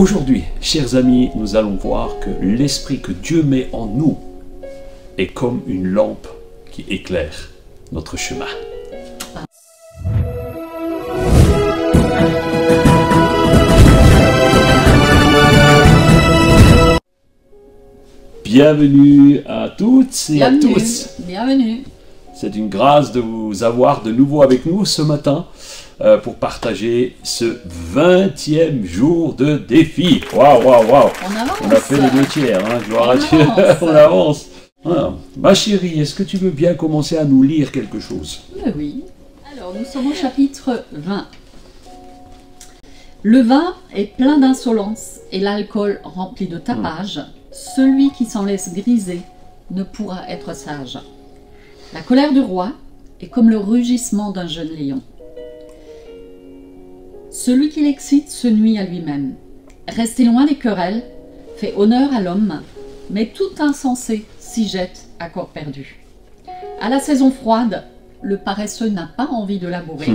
Aujourd'hui, chers amis, nous allons voir que l'esprit que Dieu met en nous est comme une lampe qui éclaire notre chemin. Bienvenue à toutes et à tous. Bienvenue. C'est une grâce de vous avoir de nouveau avec nous ce matin pour partager ce 20e jour de défi. Waouh, waouh, waouh. On a fait les 2/3, hein, gloire à Dieu. On avance. Alors, ma chérie, est-ce que tu veux bien commencer à nous lire quelque chose? Oui. Alors, nous sommes au chapitre 20. Le vin est plein d'insolence et l'alcool rempli de tapage. Celui qui s'en laisse griser ne pourra être sage. La colère du roi est comme le rugissement d'un jeune lion. Celui qui l'excite se nuit à lui-même. Restez loin des querelles, fait honneur à l'homme, mais tout insensé s'y jette à corps perdu. À la saison froide, le paresseux n'a pas envie de labourer.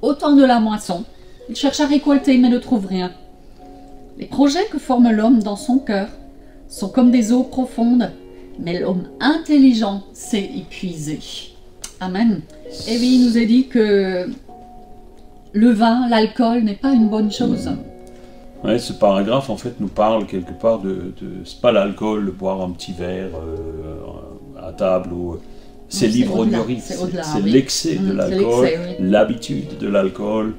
Au temps de la moisson, il cherche à récolter mais ne trouve rien. Les projets que forme l'homme dans son cœur sont comme des eaux profondes, mais l'homme intelligent sait y puiser. Amen. Et oui, il nous est dit que le vin, l'alcool n'est pas une bonne chose. Ouais, ce paragraphe en fait nous parle quelque part c'est pas l'alcool, de boire un petit verre à table, c'est l'ivrognerie, c'est l'excès de l'alcool, l'habitude de l'alcool,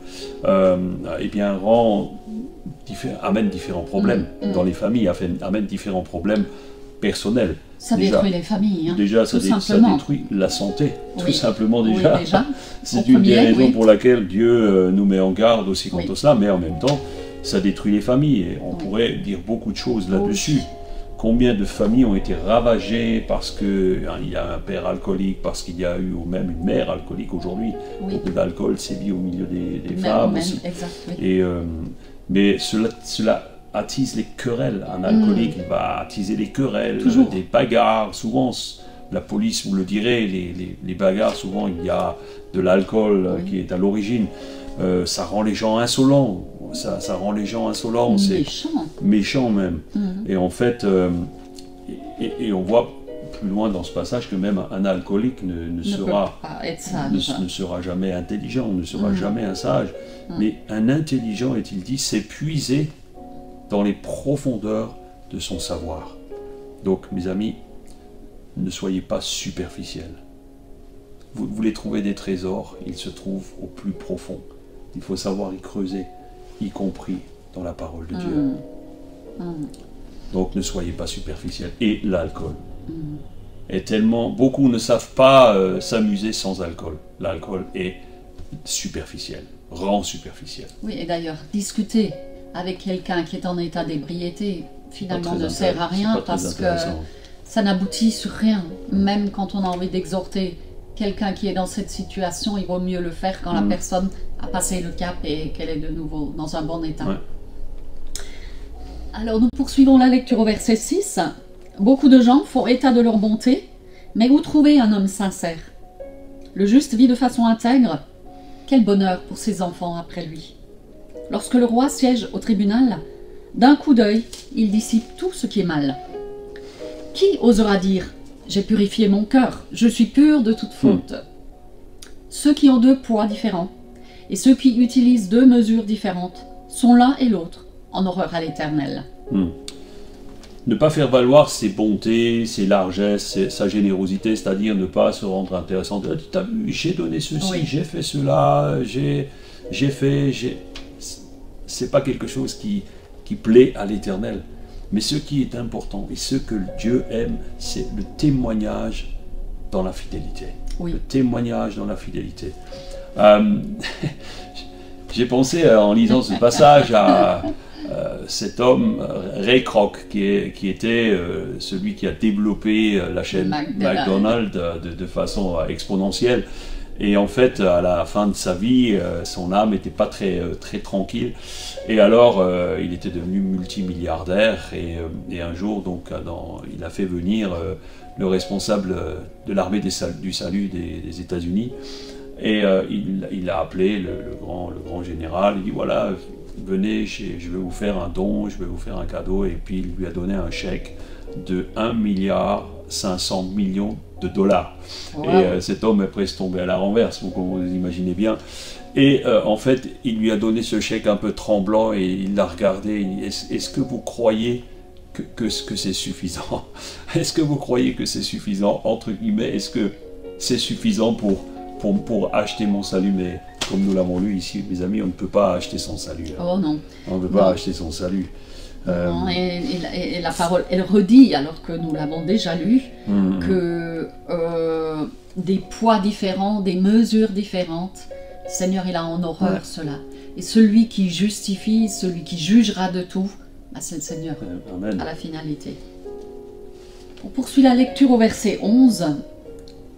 et bien amène différents problèmes dans les familles, amène différents problèmes personnels. Ça détruit les familles. Hein, déjà, ça détruit la santé, tout simplement déjà. Oui, c'est une des raisons pour laquelle Dieu nous met en garde aussi contre cela, mais en même temps, ça détruit les familles. Et on pourrait dire beaucoup de choses là-dessus. Combien de familles ont été ravagées parce qu'il y a un père alcoolique, parce qu'il y a eu ou même une mère alcoolique aujourd'hui. Beaucoup d'alcool sévit au milieu des femmes aussi. Mais cela attise les querelles. Un alcoolique va attiser les querelles, des bagarres. Souvent, la police vous le dirait, les bagarres, souvent il y a de l'alcool qui est à l'origine. Ça rend les gens insolents. Ça rend les gens insolents. C'est méchant même. Et en fait, et on voit plus loin dans ce passage que même un alcoolique ne sera jamais intelligent, ne sera jamais un sage. Mais un intelligent, est-il dit, s'est puisé dans les profondeurs de son savoir. Donc, mes amis, ne soyez pas superficiels. Vous voulez trouver des trésors, ils se trouvent au plus profond. Il faut savoir y creuser, y compris dans la parole de Dieu. Donc, ne soyez pas superficiels. Et l'alcool. Et tellement, beaucoup ne savent pas s'amuser sans alcool. L'alcool est superficiel, rend superficiel. Oui, et d'ailleurs, discuter avec quelqu'un qui est en état d'ébriété, finalement, ne sert à rien parce que ça n'aboutit sur rien. Même quand on a envie d'exhorter quelqu'un qui est dans cette situation, il vaut mieux le faire quand la personne a passé le cap et qu'elle est de nouveau dans un bon état. Alors, nous poursuivons la lecture au verset 6. Beaucoup de gens font état de leur bonté, mais où trouver un homme sincère? Le juste vit de façon intègre. Quel bonheur pour ses enfants après lui. Lorsque le roi siège au tribunal, d'un coup d'œil, il dissipe tout ce qui est mal. Qui osera dire « J'ai purifié mon cœur, je suis pur de toute faute » Ceux qui ont deux poids différents et ceux qui utilisent deux mesures différentes sont l'un et l'autre en horreur à l'Éternel. Ne pas faire valoir ses bontés, ses largesses, sa générosité, c'est-à-dire ne pas se rendre intéressant. Tu as vu, j'ai donné ceci, j'ai fait cela, j'ai fait... C'est pas quelque chose qui plaît à l'Éternel. Mais ce qui est important et ce que Dieu aime, c'est le témoignage dans la fidélité. Le témoignage dans la fidélité. J'ai pensé en lisant ce passage à cet homme, Ray Kroc, qui était celui qui a développé la chaîne McDonald's de façon exponentielle. Et en fait, à la fin de sa vie, son âme n'était pas très tranquille. Et alors, il était devenu multimilliardaire. Et un jour, donc, il a fait venir le responsable de l'armée du salut des États-Unis. Et il a appelé le grand général. Il dit, voilà, venez, je vais vous faire un don, je vais vous faire un cadeau, et puis il lui a donné un chèque de 1,5 milliard de dollars. Wow. Et cet homme est presque tombé à la renverse, vous imaginez bien. Et en fait, il lui a donné ce chèque un peu tremblant, et il l'a regardé. Est-ce que vous croyez que c'est suffisant? Est-ce que vous croyez que c'est suffisant, entre guillemets? Est-ce que c'est suffisant pour acheter mon salut? Mais comme nous l'avons lu ici, mes amis, on ne peut pas acheter son salut. Hein. Oh non. On ne peut pas acheter son salut. Non, et la parole, elle redit, alors que nous l'avons déjà lu, que des poids différents, des mesures différentes, Seigneur, il a en horreur cela. Et celui qui justifie, celui qui jugera de tout, bah, c'est le Seigneur. Amen. À la finalité. On poursuit la lecture au verset 11.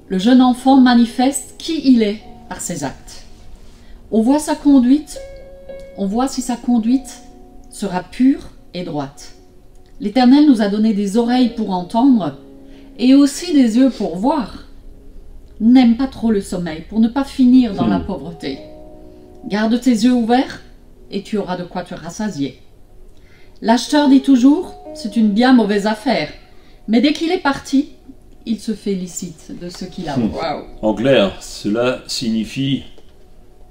Le jeune enfant manifeste qui il est par ses actes. On voit sa conduite, on voit si sa conduite sera pure et droite. L'Éternel nous a donné des oreilles pour entendre et aussi des yeux pour voir. N'aime pas trop le sommeil pour ne pas finir dans la pauvreté. Garde tes yeux ouverts et tu auras de quoi te rassasier. L'acheteur dit toujours, c'est une bien mauvaise affaire, mais dès qu'il est parti, il se félicite de ce qu'il a. Wow. En clair, cela signifie,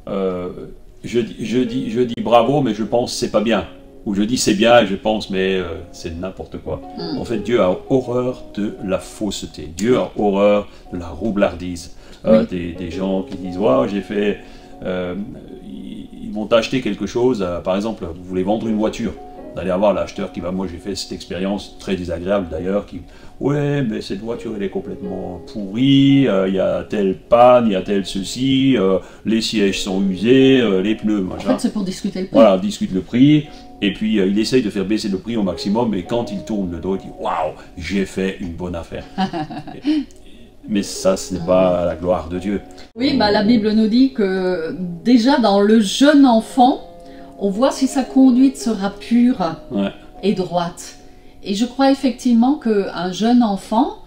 je dis bravo, mais je pense c'est pas bien. Ou je dis c'est bien et je pense mais c'est n'importe quoi. En fait, Dieu a horreur de la fausseté. Dieu a horreur de la roublardise. Des gens qui disent wow, j'ai fait... ils vont acheter quelque chose, par exemple, vous voulez vendre une voiture. Vous allez avoir l'acheteur qui va, moi j'ai fait cette expérience très désagréable d'ailleurs, qui ouais mais cette voiture elle est complètement pourrie, il y a telle panne, il y a tel ceci, les sièges sont usés, les pneus, machin. En fait c'est pour discuter le prix. Voilà, on discute le prix, et puis il essaye de faire baisser le prix au maximum, et quand il tourne le dos, il dit waouh, j'ai fait une bonne affaire. Mais ça, ce n'est pas la gloire de Dieu. Oui, bah, la Bible nous dit que déjà dans le jeune enfant, on voit si sa conduite sera pure et droite. Et je crois effectivement qu'un jeune enfant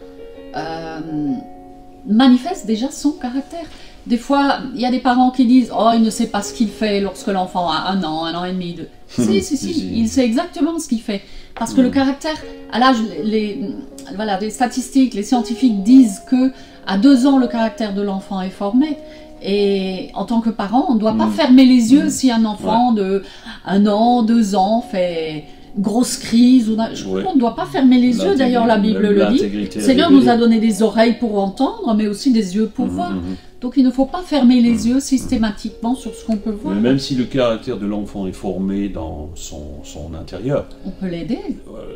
manifeste déjà son caractère. Des fois, il y a des parents qui disent « Oh, il ne sait pas ce qu'il fait lorsque l'enfant a 1 an et demi. » Si, il sait exactement ce qu'il fait. Parce que le caractère, à l'âge, les statistiques, les scientifiques disent que à 2 ans, le caractère de l'enfant est formé. Et en tant que parent, on ne doit pas fermer les yeux si un enfant de 1 an, 2 ans fait grosse crise. Je crois qu'on ne doit pas fermer les yeux, d'ailleurs la Bible le dit. Le Seigneur nous a donné des oreilles pour entendre, mais aussi des yeux pour voir. Donc il ne faut pas fermer les yeux systématiquement sur ce qu'on peut voir. Mais même si le caractère de l'enfant est formé dans son intérieur, on peut l'aider.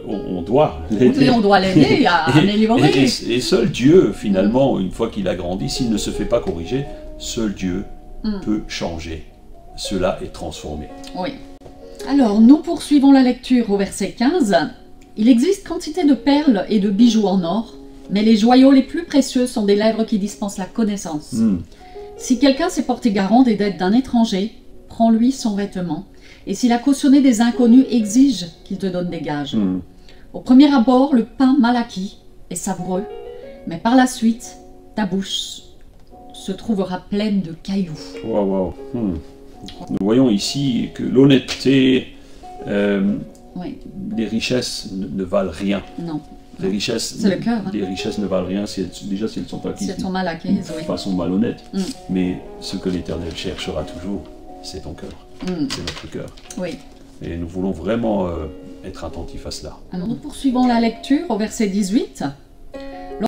On doit l'aider. Oui, on doit l'aider à améliorer. Et seul Dieu, finalement, une fois qu'il a grandi, s'il ne se fait pas corriger, seul Dieu peut changer cela et transformer. Oui. Alors, nous poursuivons la lecture au verset 15. Il existe quantité de perles et de bijoux en or, mais les joyaux les plus précieux sont des lèvres qui dispensent la connaissance. Si quelqu'un s'est porté garant des dettes d'un étranger, prends-lui son vêtement. Et s'il a cautionné des inconnus, exige qu'il te donne des gages. Au premier abord, le pain mal acquis est savoureux, mais par la suite, ta bouche se trouvera pleine de cailloux. Wow. Nous voyons ici que l'honnêteté, les richesses ne valent rien. Non. Les richesses, c'est le cœur. Les richesses ne valent rien, déjà si elles sont acquises si elles sont mal acquises, de façon malhonnête. Mais ce que l'Éternel cherchera toujours, c'est ton cœur. C'est notre cœur. Oui. Et nous voulons vraiment être attentifs à cela. Alors nous poursuivons la lecture au verset 18.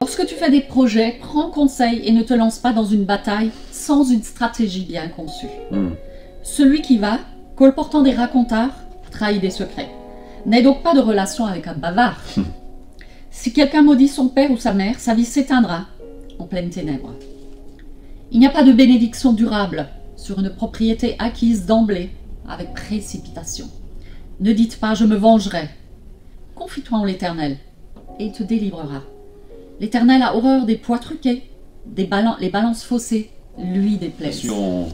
Lorsque tu fais des projets, prends conseil et ne te lance pas dans une bataille sans une stratégie bien conçue. Celui qui va, colportant des racontars, trahit des secrets. N'aie donc pas de relation avec un bavard. Si quelqu'un maudit son père ou sa mère, sa vie s'éteindra en pleine ténèbres. Il n'y a pas de bénédiction durable sur une propriété acquise d'emblée avec précipitation. Ne dites pas « je me vengerai ». Confie-toi en l'Éternel et il te délivrera. L'Éternel a horreur des poids truqués, les balances faussées, lui déplaise. Si on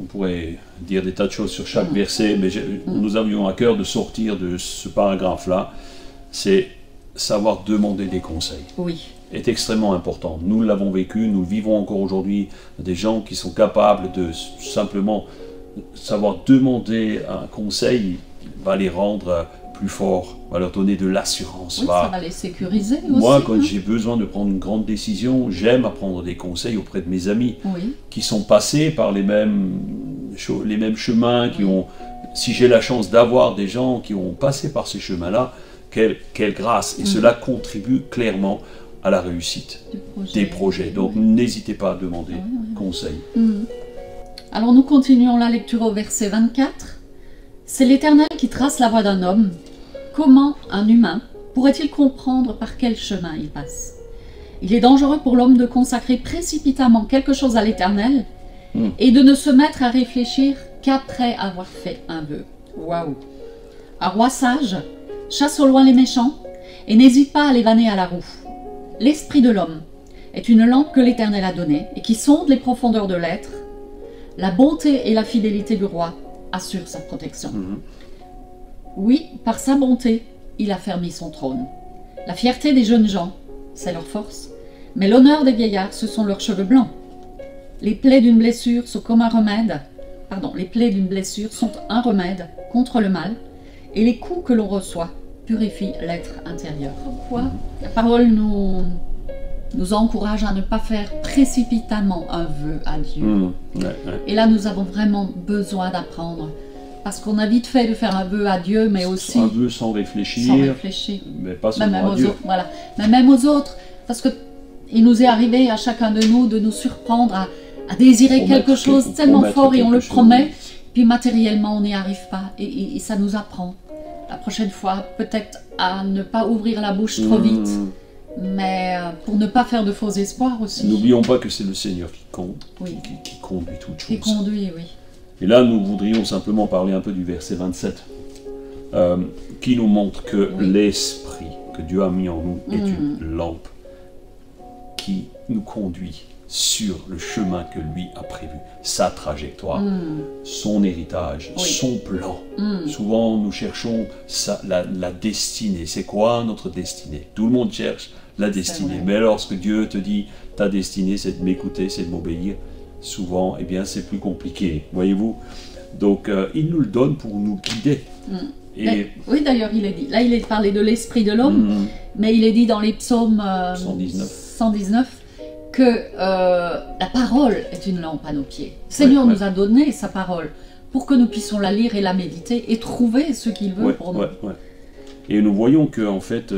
pourrait dire des tas de choses sur chaque verset, mais nous avions à cœur de sortir de ce paragraphe-là, c'est savoir demander des conseils. Oui. Est extrêmement important. Nous l'avons vécu, nous le vivons encore aujourd'hui, des gens qui sont capables de simplement savoir demander un conseil va les rendre plus forts, va leur donner de l'assurance. Oui, ça va les sécuriser aussi. Moi, quand j'ai besoin de prendre une grande décision, j'aime apprendre des conseils auprès de mes amis qui sont passés par les mêmes chemins, qui ont, si j'ai la chance d'avoir des gens qui ont passé par ces chemins-là, quelle grâce. Et cela contribue clairement à la réussite des projets. Donc n'hésitez pas à demander conseil. Alors nous continuons la lecture au verset 24. C'est l'Éternel qui trace la voie d'un homme. Comment un humain pourrait-il comprendre par quel chemin il passe? Il est dangereux pour l'homme de consacrer précipitamment quelque chose à l'Éternel et de ne se mettre à réfléchir qu'après avoir fait un vœu. Waouh! Un roi sage chasse au loin les méchants et n'hésite pas à les vanner à la roue. L'esprit de l'homme est une lampe que l'Éternel a donnée et qui sonde les profondeurs de l'être. La bonté et la fidélité du roi assurent sa protection. Oui, par sa bonté, il a fermi son trône. La fierté des jeunes gens, c'est leur force, mais l'honneur des vieillards, ce sont leurs cheveux blancs. Les plaies d'une blessure sont comme un remède. Les plaies d'une blessure sont un remède contre le mal, et les coups que l'on reçoit purifient l'être intérieur. Pourquoi la parole nous encourage à ne pas faire précipitamment un vœu à Dieu. Et là, nous avons vraiment besoin d'apprendre. Parce qu'on a vite fait de faire un vœu à Dieu, mais aussi... Un vœu sans réfléchir. Mais pas seulement à Dieu. Voilà. Mais même aux autres. Parce qu'il nous est arrivé à chacun de nous de nous surprendre à désirer quelque chose tellement fort et on le promet. Puis matériellement, on n'y arrive pas. Et ça nous apprend. La prochaine fois, peut-être à ne pas ouvrir la bouche trop vite. Mais pour ne pas faire de faux espoirs aussi. N'oublions pas que c'est le Seigneur qui compte, qui conduit toutes choses. Qui conduit, oui. Et là, nous voudrions simplement parler un peu du verset 27, qui nous montre que l'Esprit que Dieu a mis en nous est une lampe qui nous conduit sur le chemin que lui a prévu, sa trajectoire, son héritage, son plan. Souvent, nous cherchons la destinée. C'est quoi notre destinée? Tout le monde cherche la destinée. Mais lorsque Dieu te dit, ta destinée, c'est de m'écouter, c'est de m'obéir, souvent, eh bien, c'est plus compliqué, voyez-vous. Donc, il nous le donne pour nous guider. Oui, d'ailleurs, il est dit. Là, il est parlé de l'esprit de l'homme, mais il est dit dans les psaumes 119 que la parole est une lampe à nos pieds. Le Seigneur nous a donné sa parole pour que nous puissions la lire et la méditer et trouver ce qu'il veut pour nous. Et nous voyons que, en fait,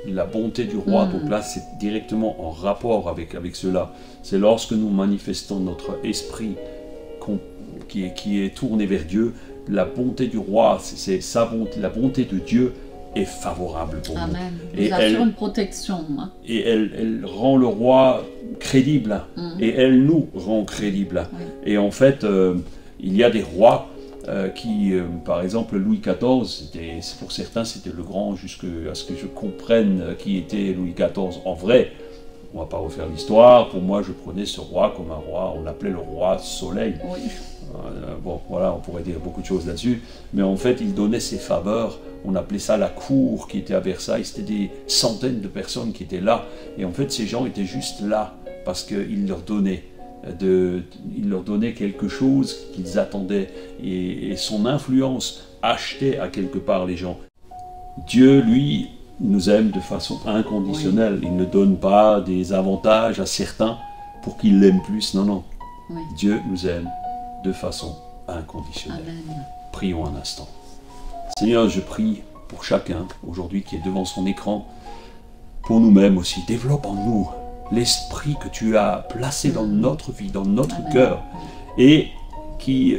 la bonté du roi, donc là, c'est directement en rapport avec cela. C'est lorsque nous manifestons notre esprit qui est tourné vers Dieu, la bonté du roi, c'est sa bonté, la bonté de Dieu est favorable pour nous. Et elle assure une protection. Et elle rend le roi crédible, et elle nous rend crédibles. Et en fait, il y a des rois qui, par exemple, Louis XIV, pour certains, c'était le grand, jusqu'à ce que je comprenne qui était Louis XIV en vrai. On ne va pas refaire l'histoire. Pour moi, je prenais ce roi comme un roi, on l'appelait le roi soleil. Bon, voilà, on pourrait dire beaucoup de choses là-dessus. Mais en fait, il donnait ses faveurs. On appelait ça la cour qui était à Versailles. C'était des centaines de personnes qui étaient là. Et en fait, ces gens étaient juste là parce qu'il leur donnait. Il leur donnait quelque chose qu'ils attendaient. Et son influence achetait à quelque part les gens. Dieu, lui, nous aime de façon inconditionnelle. Il ne donne pas des avantages à certains pour qu'ils l'aiment plus. Non, non. Dieu nous aime de façon inconditionnelle. Amen. Prions un instant. Seigneur, je prie pour chacun aujourd'hui qui est devant son écran, pour nous-mêmes aussi. Développe en nous l'esprit que tu as placé dans notre vie, dans notre cœur, et qui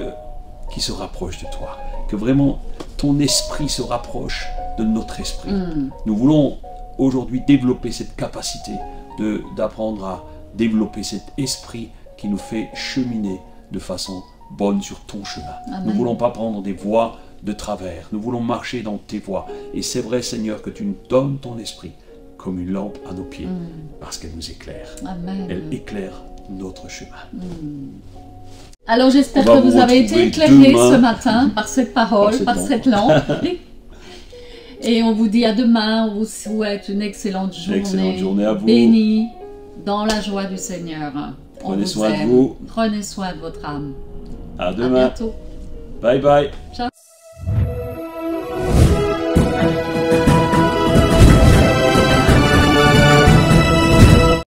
se rapproche de toi. Que vraiment ton esprit se rapproche de notre esprit. Nous voulons aujourd'hui développer cette capacité d'apprendre à développer cet esprit qui nous fait cheminer de façon bonne sur ton chemin. Nous ne voulons pas prendre des voies de travers. Nous voulons marcher dans tes voies. Et c'est vrai, Seigneur, que tu nous donnes ton esprit comme une lampe à nos pieds, parce qu'elle nous éclaire. Elle éclaire notre chemin. Alors j'espère que vous avez été éclairés ce matin par cette parole, par cette lampe. Et on vous dit à demain, on vous souhaite une excellente journée à vous. Bénie dans la joie du Seigneur. Prenez soin de vous. Prenez soin de votre âme. À demain. À bientôt. Bye bye. Ciao.